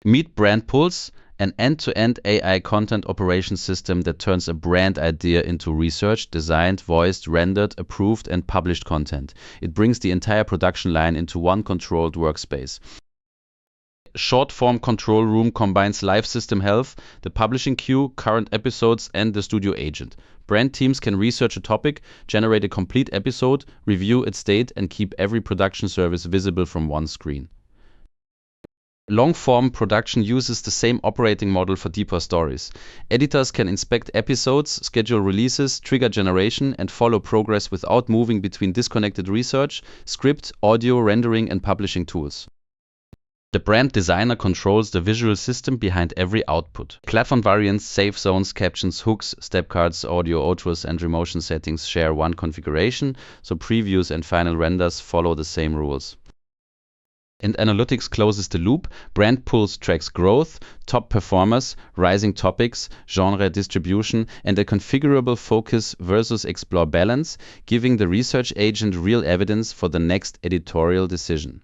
Meet BrandPulse, an end-to-end AI content operation system that turns a brand idea into researched, designed, voiced, rendered, approved, and published content. It brings the entire production line into one controlled workspace. Short-form control room combines live system health, the publishing queue, current episodes, and the studio agent. Brand teams can research a topic, generate a complete episode, review its state, and keep every production service visible from one screen. Long-form production uses the same operating model for deeper stories. Editors can inspect episodes, schedule releases, trigger generation, and follow progress without moving between disconnected research, script, audio, rendering, and publishing tools. The brand designer controls the visual system behind every output. Platform variants, save zones, captions, hooks, step cards, audio outros, and remotion settings share one configuration, so previews and final renders follow the same rules. And analytics closes the loop. BrandPulse tracks growth, top performers, rising topics, genre distribution, and a configurable focus versus explore balance, giving the research agent real evidence for the next editorial decision.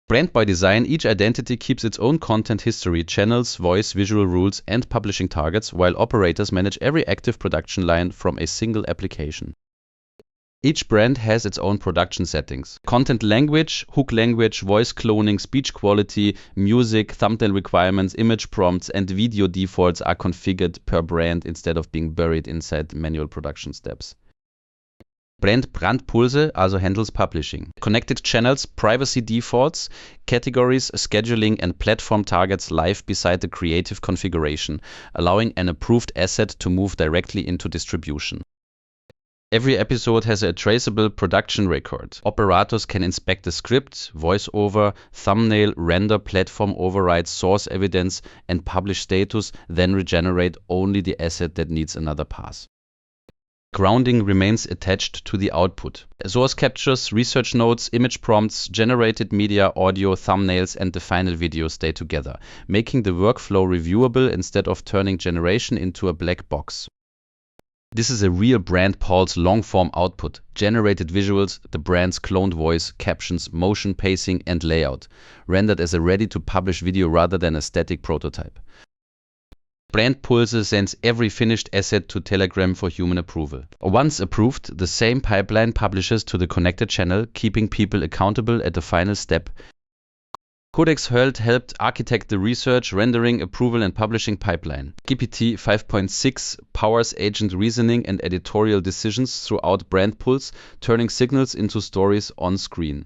Brand by design, each identity keeps its own content history, channels, voice, visual rules, and publishing targets, while operators manage every active production line from a single application. Each brand has its own production settings. Content language, hook language, voice cloning, speech quality, music, thumbnail requirements, image prompts, and video defaults are configured per brand instead of being buried inside manual production steps. BrandPulse also handles publishing. Connected channels, privacy defaults, categories, scheduling, and platform targets live beside the creative configuration, allowing an approved asset to move directly into distribution. Every episode has a traceable production record. Operators can inspect the script, voiceover, thumbnail, render, platform override, source evidence, and publish status, then regenerate only the asset that needs another pass. Grounding remains attached to the output. Source captures, research notes, image prompts, generated media, audio, thumbnails, and the final video stay together, making the workflow reviewable instead of turning generation into a black box. This is a real BrandPulse long-form output, generated visuals, the brand's cloned voice, captions, motion, pacing, and layout, rendered as a ready-to-publish video rather than a static prototype. BrandPulse sends every finished asset to Telegram for human approval. Once approved, the same pipeline publishes to the connected channel, keeping people accountable at the final step. Codex helped architect the research, rendering, approval, and publishing pipeline. GPT 5.6 powers agent reasoning and editorial decisions throughout BrandPulse, turning signals into stories on screen.